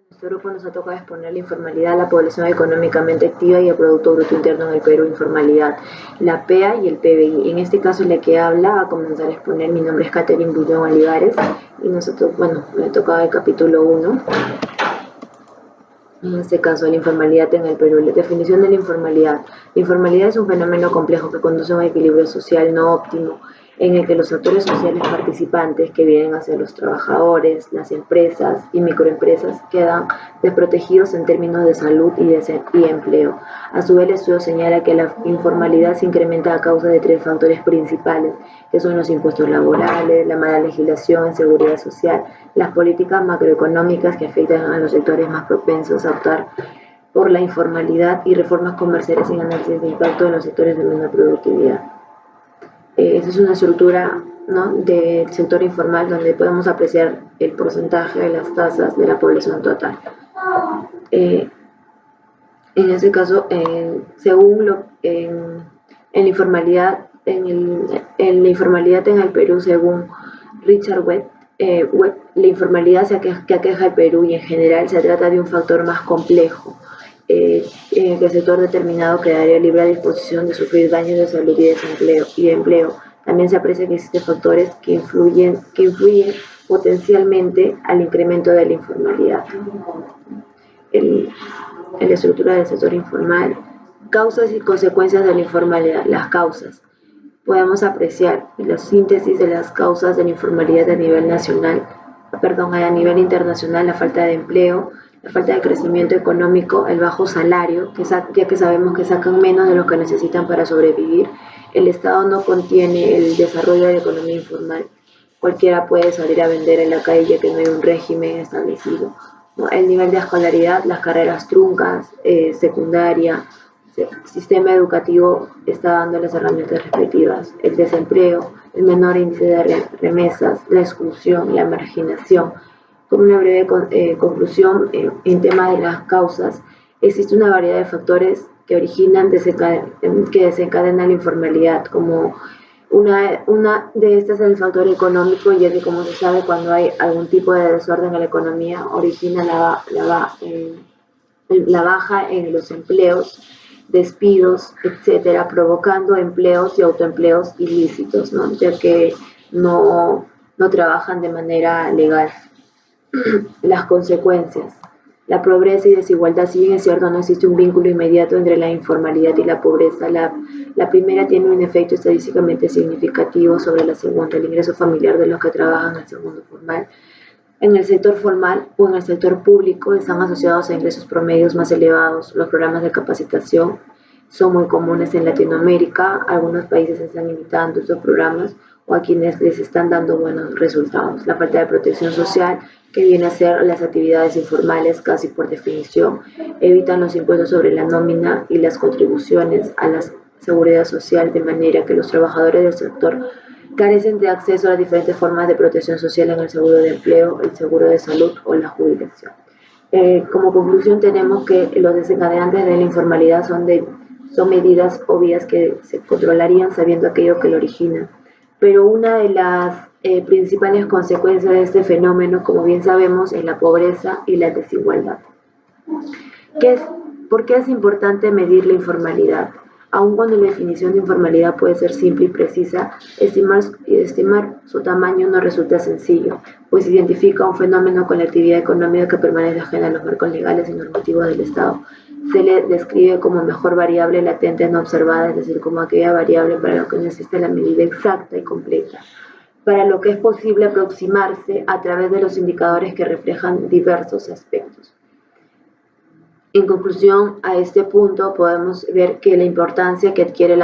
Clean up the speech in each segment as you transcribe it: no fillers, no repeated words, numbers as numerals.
Nuestro grupo nos ha tocado exponer la informalidad, la población económicamente activa y el Producto Bruto Interno en el Perú, informalidad, la PEA y el PBI. En este caso, la que habla va a comenzar a exponer. Mi nombre es Catherine Bullón Olivares y nosotros, me tocaba el capítulo 1. En este caso, la informalidad en el Perú. La definición de la informalidad. La informalidad es un fenómeno complejo que conduce a un equilibrio social no óptimo, en el que los actores sociales participantes, que vienen a ser los trabajadores, las empresas y microempresas, quedan desprotegidos en términos de salud y empleo. A su vez, el estudio señala que la informalidad se incrementa a causa de 3 factores principales, que son los impuestos laborales, la mala legislación en seguridad social, las políticas macroeconómicas que afectan a los sectores más propensos a optar por la informalidad y reformas comerciales sin análisis de impacto en los sectores de menor productividad. Esta es una estructura, ¿no?, del sector informal donde podemos apreciar el porcentaje de las tasas de la población total. En este caso, según la informalidad en la informalidad en el Perú, según Richard Webb, la informalidad que aqueja el Perú y en general se trata de un factor más complejo, que el sector determinado quedaría libre a disposición de sufrir daños de salud y de empleo. También se aprecia que existen factores que influyen potencialmente al incremento de la informalidad. En la estructura del sector informal, causas y consecuencias de la informalidad. Las causas. Podemos apreciar la síntesis de las causas de la informalidad a nivel internacional, la falta de empleo, la falta de crecimiento económico, el bajo salario, ya que sabemos que sacan menos de lo que necesitan para sobrevivir. El Estado no contiene el desarrollo de la economía informal. Cualquiera puede salir a vender en la calle ya que no hay un régimen establecido. El nivel de escolaridad, las carreras truncas, secundaria, el sistema educativo está dando las herramientas respectivas. El desempleo, el menor índice de remesas, la exclusión, la marginación. Con una breve conclusión, en tema de las causas, existe una variedad de factores que desencadenan la informalidad, como una de estas es el factor económico, ya que, como se sabe, cuando hay algún tipo de desorden en la economía, origina la baja en los empleos, despidos, etcétera, provocando empleos y autoempleos ilícitos, ¿no?, ya que no trabajan de manera legal. Las consecuencias. La pobreza y desigualdad. Si bien es cierto, no existe un vínculo inmediato entre la informalidad y la pobreza. La primera tiene un efecto estadísticamente significativo sobre la segunda, el ingreso familiar de los que trabajan en el segundo formal. En el sector formal o en el sector público están asociados a ingresos promedios más elevados. Los programas de capacitación son muy comunes en Latinoamérica. Algunos países están imitando estos programas o a quienes les están dando buenos resultados. La falta de protección social, que viene a ser las actividades informales casi por definición, evitan los impuestos sobre la nómina y las contribuciones a la seguridad social, de manera que los trabajadores del sector carecen de acceso a las diferentes formas de protección social en el seguro de empleo, el seguro de salud o la jubilación. Como conclusión, tenemos que los desencadenantes de la informalidad son medidas obvias que se controlarían sabiendo aquello que lo origina. Pero una de las principales consecuencias de este fenómeno, como bien sabemos, es la pobreza y la desigualdad. ¿Por qué es importante medir la informalidad? Aun cuando la definición de informalidad puede ser simple y precisa, estimar su tamaño no resulta sencillo, pues identifica un fenómeno con la actividad económica que permanece ajena a los marcos legales y normativos del Estado. Se le describe como mejor variable latente no observada, es decir, como aquella variable para la que no existe la medida exacta y completa, para lo que es posible aproximarse a través de los indicadores que reflejan diversos aspectos. En conclusión, a este punto podemos ver que la importancia que adquiere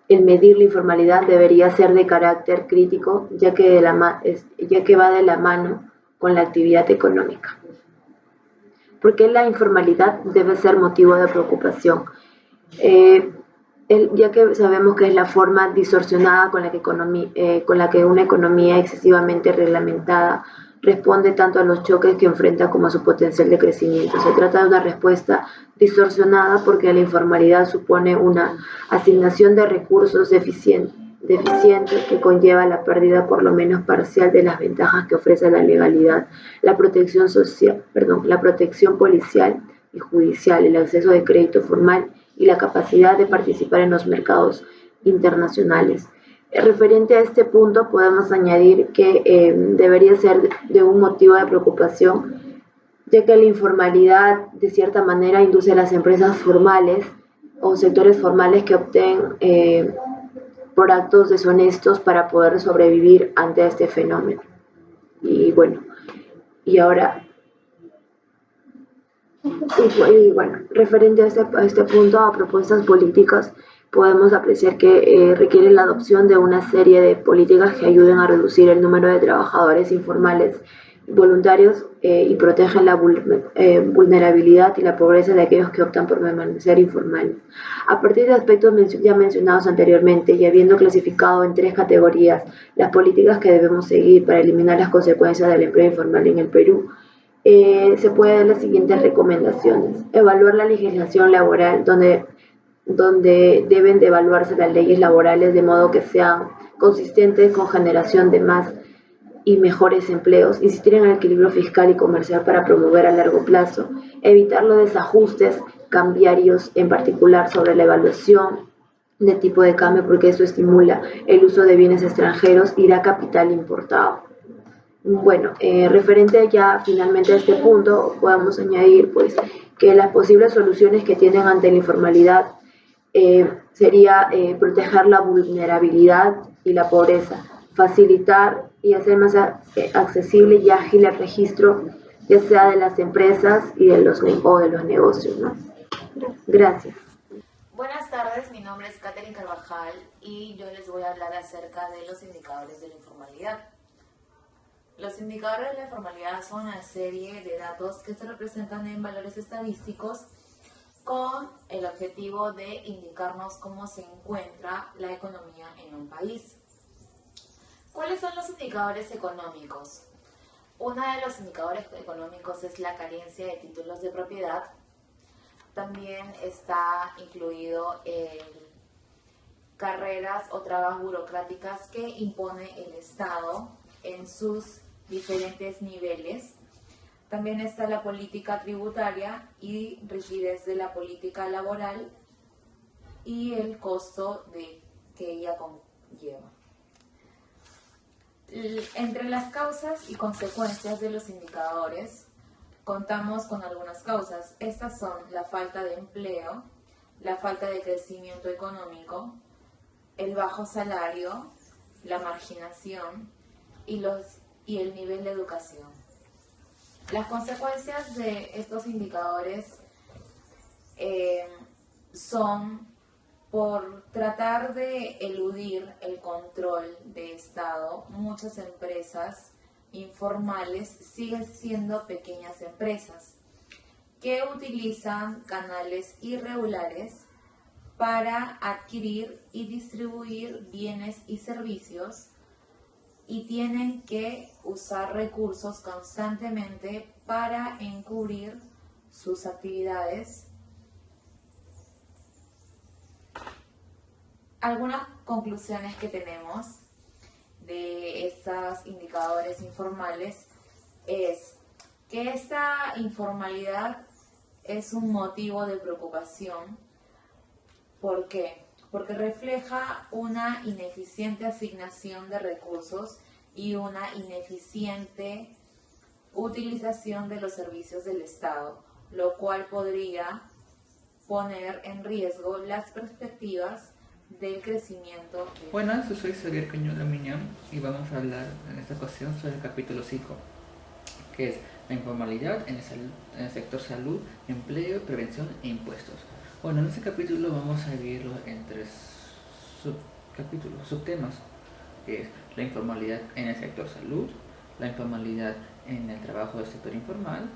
el medir la informalidad debería ser de carácter crítico, ya que va de la mano con la actividad económica. ¿Por qué la informalidad debe ser motivo de preocupación? Ya que sabemos que es la forma distorsionada con la que una economía excesivamente reglamentada responde tanto a los choques que enfrenta como a su potencial de crecimiento. Se trata de una respuesta distorsionada porque la informalidad supone una asignación de recursos deficiente deficiente que conlleva la pérdida por lo menos parcial de las ventajas que ofrece la legalidad, la protección social, la protección policial y judicial, el acceso de crédito formal y la capacidad de participar en los mercados internacionales. Referente a este punto, podemos añadir que debería ser de un motivo de preocupación, ya que la informalidad de cierta manera induce a las empresas formales o sectores formales que opten por actos deshonestos para poder sobrevivir ante este fenómeno. Y bueno, y ahora, referente a este punto, a propuestas políticas, podemos apreciar que requiere la adopción de una serie de políticas que ayuden a reducir el número de trabajadores informales voluntarios y protegen la vulnerabilidad y la pobreza de aquellos que optan por permanecer informales. A partir de aspectos ya mencionados anteriormente y habiendo clasificado en 3 categorías las políticas que debemos seguir para eliminar las consecuencias del empleo informal en el Perú, se pueden dar las siguientes recomendaciones. Evaluar la legislación laboral, donde deben de evaluarse las leyes laborales de modo que sean consistentes con generación de más y mejores empleos, insistir en el equilibrio fiscal y comercial para promover a largo plazo, evitar los desajustes cambiarios, en particular sobre la evaluación de tipo de cambio, porque eso estimula el uso de bienes extranjeros y da capital importado. Bueno, referente ya finalmente a este punto, podemos añadir pues que las posibles soluciones que tienen ante la informalidad sería proteger la vulnerabilidad y la pobreza, facilitar y hacer más accesible y ágil el registro, ya sea de las empresas y de los negocios, ¿no? Gracias. Buenas tardes, mi nombre es Catherine Carvajal y yo les voy a hablar acerca de los indicadores de la informalidad. Los indicadores de la informalidad son una serie de datos que se representan en valores estadísticos con el objetivo de indicarnos cómo se encuentra la economía en un país. ¿Cuáles son los indicadores económicos? Uno de los indicadores económicos es la carencia de títulos de propiedad. También está incluido carreras o trabas burocráticas que impone el Estado en sus diferentes niveles. También está la política tributaria y rigidez de la política laboral y el costo que ella conlleva. Entre las causas y consecuencias de los indicadores, contamos con algunas causas. Estas son la falta de empleo, la falta de crecimiento económico, el bajo salario, la marginación y el nivel de educación. Las consecuencias de estos indicadores son por tratar de eludir el control de Estado. Muchas empresas informales siguen siendo pequeñas empresas que utilizan canales irregulares para adquirir y distribuir bienes y servicios y tienen que usar recursos constantemente para encubrir sus actividades. Algunas conclusiones que tenemos de estos indicadores informales es que esta informalidad es un motivo de preocupación. ¿Por qué? Porque refleja una ineficiente asignación de recursos y una ineficiente utilización de los servicios del Estado, lo cual podría poner en riesgo las perspectivas del crecimiento. Bueno, yo soy Xavier Cañuelas Miñán y vamos a hablar en esta ocasión sobre el capítulo 5, que es la informalidad en el sector salud, empleo, prevención e impuestos. Bueno, en este capítulo vamos a dividirlo en 3 subtemas, que es la informalidad en el sector salud, la informalidad en el trabajo del sector informal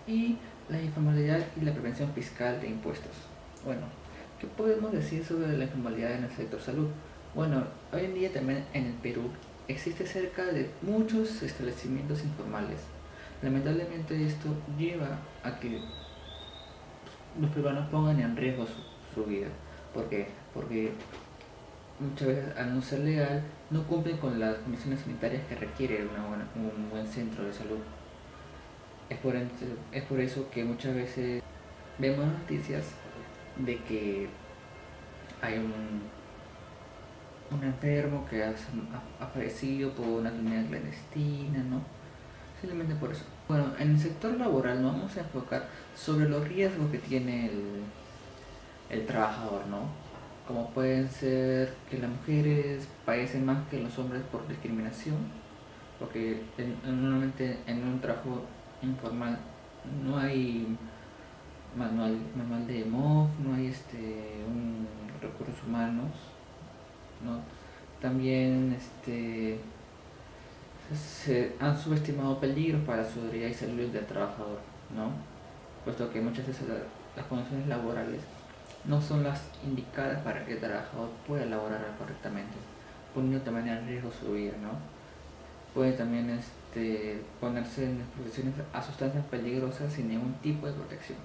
y la informalidad y la prevención fiscal de impuestos. Bueno, ¿qué podemos decir sobre la informalidad en el sector salud? Bueno, hoy en día también en el Perú existe cerca de muchos establecimientos informales. Lamentablemente esto lleva a que los peruanos pongan en riesgo su vida. ¿Por qué? Porque muchas veces al no ser legal no cumplen con las condiciones sanitarias que requiere un buen centro de salud. Es por eso que muchas veces vemos noticias de que hay un enfermo que ha fallecido por una enfermedad clandestina, ¿no? Simplemente por eso. Bueno, en el sector laboral nos vamos a enfocar sobre los riesgos que tiene el trabajador, ¿no? Como pueden ser que las mujeres padecen más que los hombres por discriminación, porque normalmente en un trabajo informal no hay manual de MOF, no hay un recursos humanos, ¿no? También se han subestimado peligros para la seguridad y salud del trabajador, ¿no? Puesto que muchas veces las condiciones laborales no son las indicadas para que el trabajador pueda laborar correctamente, poniendo también en riesgo su vida, ¿no? Puede también ponerse en exposiciones a sustancias peligrosas sin ningún tipo de protección.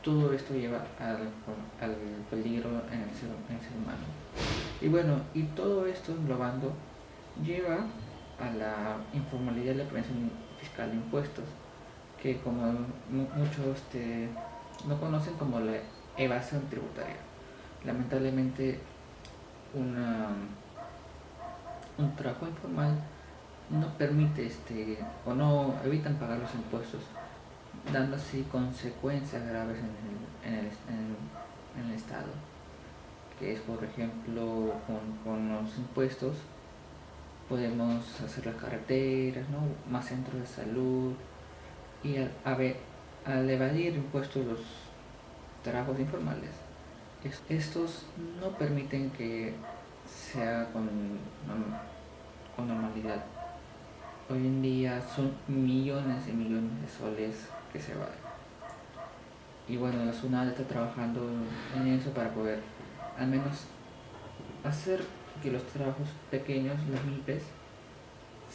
Todo esto lleva al peligro en el ser humano. Y bueno, y todo esto englobando lleva a la informalidad y la prevención fiscal de impuestos, que como muchos no conocen como la evasión tributaria. Lamentablemente un trabajo informal no permite o no evitan pagar los impuestos, dando así consecuencias graves en el Estado, que es por ejemplo con los impuestos podemos hacer las carreteras, ¿no? Más centros de salud, y al evadir impuestos los trabajos informales, estos no permiten que sea con normalidad. Hoy en día son millones y millones de soles que se van. Y bueno, la SUNAT está trabajando en eso para poder al menos hacer que los trabajos pequeños, los MIPES,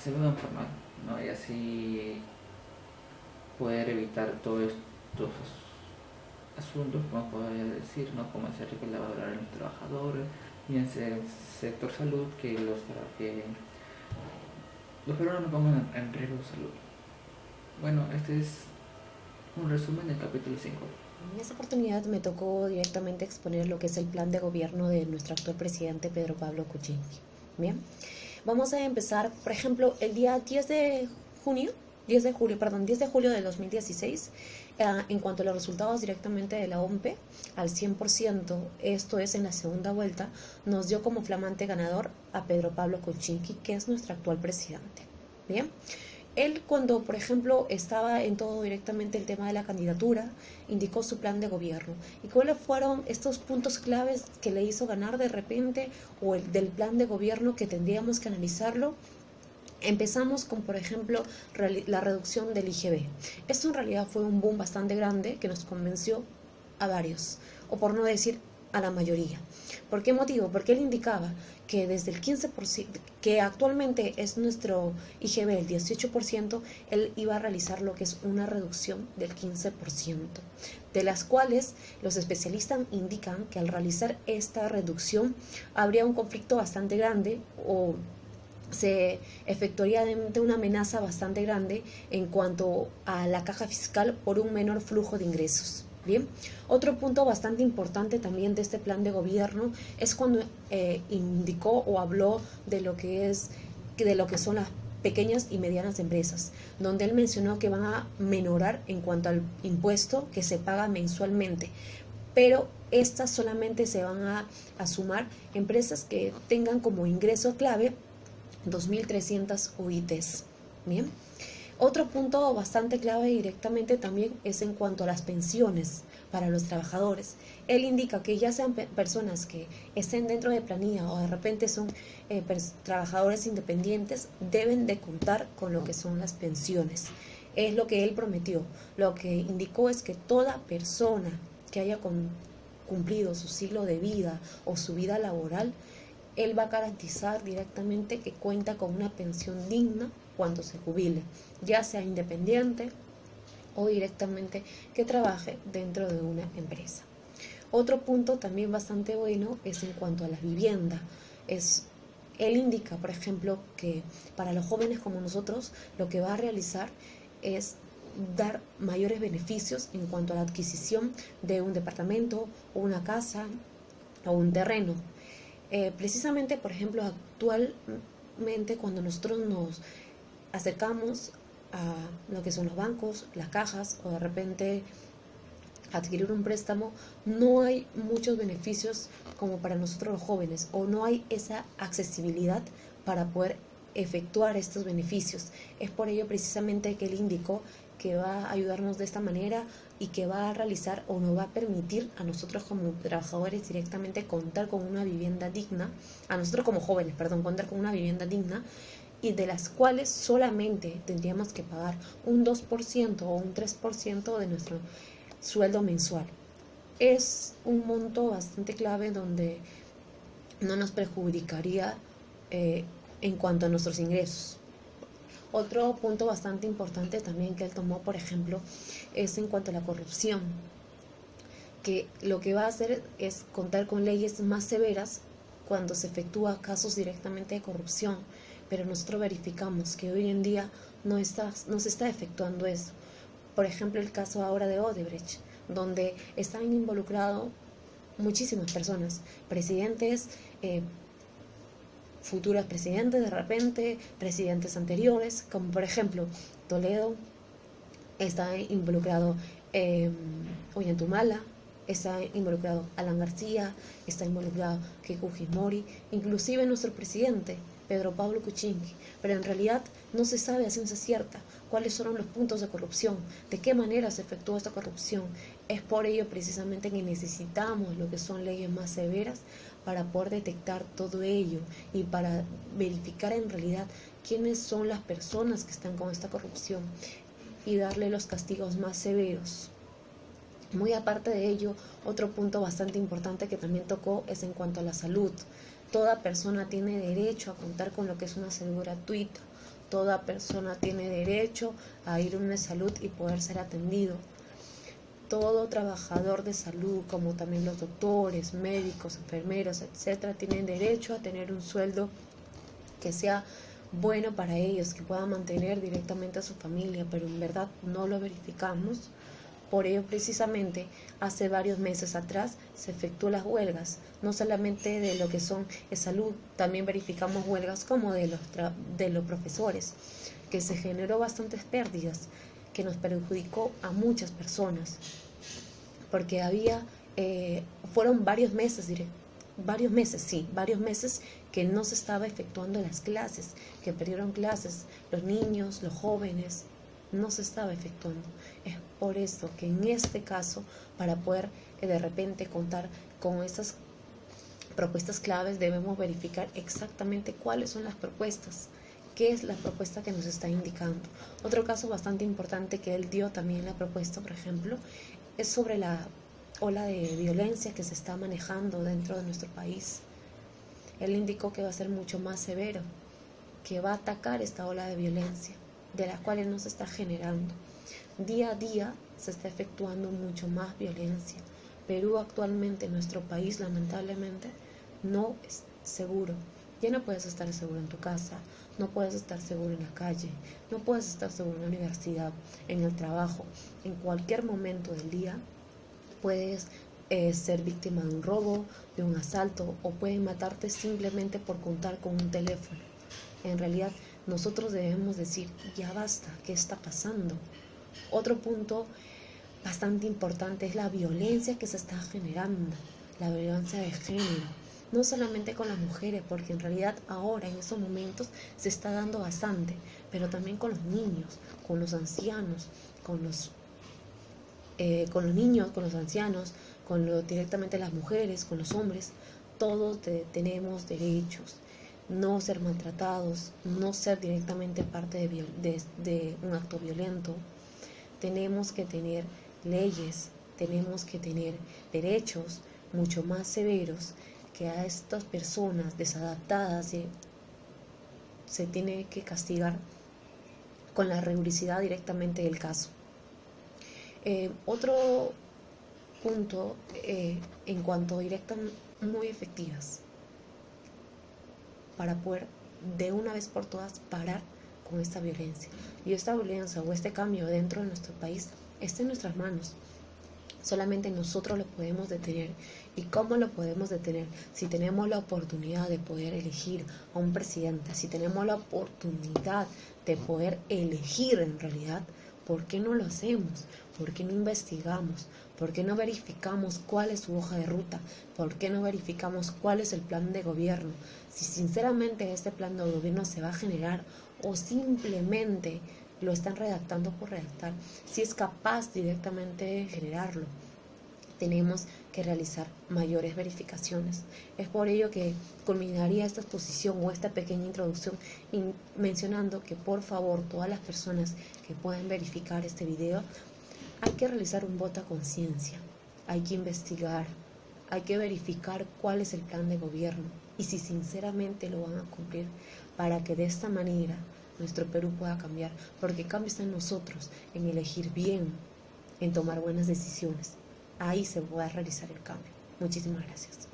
se vuelvan formal, ¿no? Y así poder evitar todos estos asuntos, como podría decir, ¿no? Como hacer que valorar a los trabajadores y en el sector salud, que los peruanos no pongan en riesgo de salud. Bueno, este es un resumen del capítulo 5. En esta oportunidad me tocó directamente exponer lo que es el plan de gobierno de nuestro actual presidente Pedro Pablo Kuczynski. Bien, vamos a empezar, por ejemplo, el día 10 de julio de 2016, en cuanto a los resultados directamente de la OMPE, al 100%, esto es en la segunda vuelta, nos dio como flamante ganador a Pedro Pablo Kuczynski, que es nuestro actual presidente. Bien. Él, cuando, por ejemplo, estaba en todo directamente el tema de la candidatura, indicó su plan de gobierno. ¿Y cuáles fueron estos puntos claves que le hizo ganar de repente, o el del plan de gobierno que tendríamos que analizarlo? Empezamos con, por ejemplo, la reducción del IGB. Esto en realidad fue un boom bastante grande que nos convenció a varios, o por no decir a la mayoría. ¿Por qué motivo? Porque él indicaba que desde el 15%, que actualmente es nuestro IGB el 18%, él iba a realizar lo que es una reducción del 15%, de las cuales los especialistas indican que al realizar esta reducción habría un conflicto bastante grande, o se efectuaría de una amenaza bastante grande en cuanto a la caja fiscal por un menor flujo de ingresos. Bien, otro punto bastante importante también de este plan de gobierno es cuando indicó o habló de lo que son las pequeñas y medianas empresas, donde él mencionó que van a menorar en cuanto al impuesto que se paga mensualmente, pero estas solamente se van a sumar empresas que tengan como ingreso clave 2.300 UITs. Bien. Otro punto bastante clave directamente también es en cuanto a las pensiones para los trabajadores. Él indica que ya sean personas que estén dentro de planilla o de repente son trabajadores independientes, deben de contar con lo que son las pensiones. Es lo que él prometió. Lo que indicó es que toda persona que haya cumplido su ciclo de vida o su vida laboral, él va a garantizar directamente que cuenta con una pensión digna cuando se jubile, ya sea independiente o directamente que trabaje dentro de una empresa. Otro punto también bastante bueno es en cuanto a la vivienda. Él indica, por ejemplo, que para los jóvenes como nosotros lo que va a realizar es dar mayores beneficios en cuanto a la adquisición de un departamento o una casa o un terreno. Precisamente, por ejemplo, actualmente cuando nosotros nos acercamos a lo que son los bancos, las cajas o de repente adquirir un préstamo, no hay muchos beneficios como para nosotros los jóvenes, o no hay esa accesibilidad para poder efectuar estos beneficios. Es por ello precisamente que él indicó que va a ayudarnos de esta manera y que va a realizar o nos va a permitir a nosotros como trabajadores directamente contar con una vivienda digna, a nosotros como jóvenes, perdón, contar con una vivienda digna, y de las cuales solamente tendríamos que pagar un 2% o un 3% de nuestro sueldo mensual. Es un monto bastante clave donde no nos perjudicaría en cuanto a nuestros ingresos. Otro punto bastante importante también que él tomó, por ejemplo, es en cuanto a la corrupción, que lo que va a hacer es contar con leyes más severas cuando se efectúa casos directamente de corrupción, pero nosotros verificamos que hoy en día no se está efectuando eso. Por ejemplo, el caso ahora de Odebrecht, donde están involucrados muchísimas personas, presidentes, futuros presidentes de repente, presidentes anteriores, como por ejemplo Toledo, está involucrado Ollantaytamala, está involucrado Alan García, está involucrado Keiko Fujimori, inclusive nuestro presidente Pedro Pablo Kuczynski, pero en realidad no se sabe a ciencia cierta cuáles son los puntos de corrupción, de qué manera se efectúa esta corrupción. Es por ello precisamente que necesitamos lo que son leyes más severas para poder detectar todo ello y para verificar en realidad quiénes son las personas que están con esta corrupción y darle los castigos más severos. Muy aparte de ello, otro punto bastante importante que también tocó es en cuanto a la salud. Toda persona tiene derecho a contar con lo que es una salud gratuita. Toda persona tiene derecho a ir a una salud y poder ser atendido. Todo trabajador de salud, como también los doctores, médicos, enfermeros, etcétera, tienen derecho a tener un sueldo que sea bueno para ellos, que puedan mantener directamente a su familia, pero en verdad no lo verificamos. Por ello, precisamente, hace varios meses atrás se efectuó las huelgas, no solamente de lo que son salud, también verificamos huelgas como de los profesores, que se generó bastantes pérdidas, que nos perjudicó a muchas personas, porque fueron varios meses que no se estaba efectuando las clases, que perdieron clases, los niños, los jóvenes, no se estaba efectuando. Es por eso que en este caso, para poder de repente contar con estas propuestas claves, debemos verificar exactamente cuáles son las propuestas, qué es la propuesta que nos está indicando. Otro caso bastante importante que él dio también la propuesta, por ejemplo, es sobre la ola de violencia que se está manejando dentro de nuestro país. Él indicó que va a ser mucho más severo, que va a atacar esta ola de violencia, de las cuales no se está generando. Día a día se está efectuando mucho más violencia. Perú actualmente, nuestro país, lamentablemente, no es seguro. Ya no puedes estar seguro en tu casa, no puedes estar seguro en la calle, no puedes estar seguro en la universidad, en el trabajo. En cualquier momento del día puedes ser víctima de un robo, de un asalto, o pueden matarte simplemente por contar con un teléfono. En realidad, nosotros debemos decir, ya basta, ¿qué está pasando? Otro punto bastante importante es la violencia que se está generando, la violencia de género, no solamente con las mujeres, porque en realidad ahora en estos momentos se está dando bastante, pero también con los niños, con los ancianos, con los niños, con los ancianos, directamente las mujeres, con los hombres. Todos tenemos derechos. No ser maltratados, no ser directamente parte de un acto violento. Tenemos que tener leyes, tenemos que tener derechos mucho más severos que a estas personas desadaptadas se tiene que castigar con la rigurosidad directamente del caso. Otro punto en cuanto directas muy efectivas para poder de una vez por todas parar con esta violencia. Y esta violencia o este cambio dentro de nuestro país está en nuestras manos. Solamente nosotros lo podemos detener. ¿Y cómo lo podemos detener? Si tenemos la oportunidad de poder elegir a un presidente, si tenemos la oportunidad de poder elegir en realidad, ¿por qué no lo hacemos? ¿Por qué no investigamos? ¿Por qué no verificamos cuál es su hoja de ruta? ¿Por qué no verificamos cuál es el plan de gobierno? Si sinceramente este plan de gobierno se va a generar o simplemente lo están redactando por redactar, si es capaz directamente de generarlo. Tenemos que realizar mayores verificaciones. Es por ello que culminaría esta exposición o esta pequeña introducción mencionando que por favor todas las personas que puedan verificar este video, hay que realizar un voto a conciencia, hay que investigar, hay que verificar cuál es el plan de gobierno y si sinceramente lo van a cumplir para que de esta manera nuestro Perú pueda cambiar, porque el cambio está en nosotros, en elegir bien, en tomar buenas decisiones. Ahí se puede realizar el cambio. Muchísimas gracias.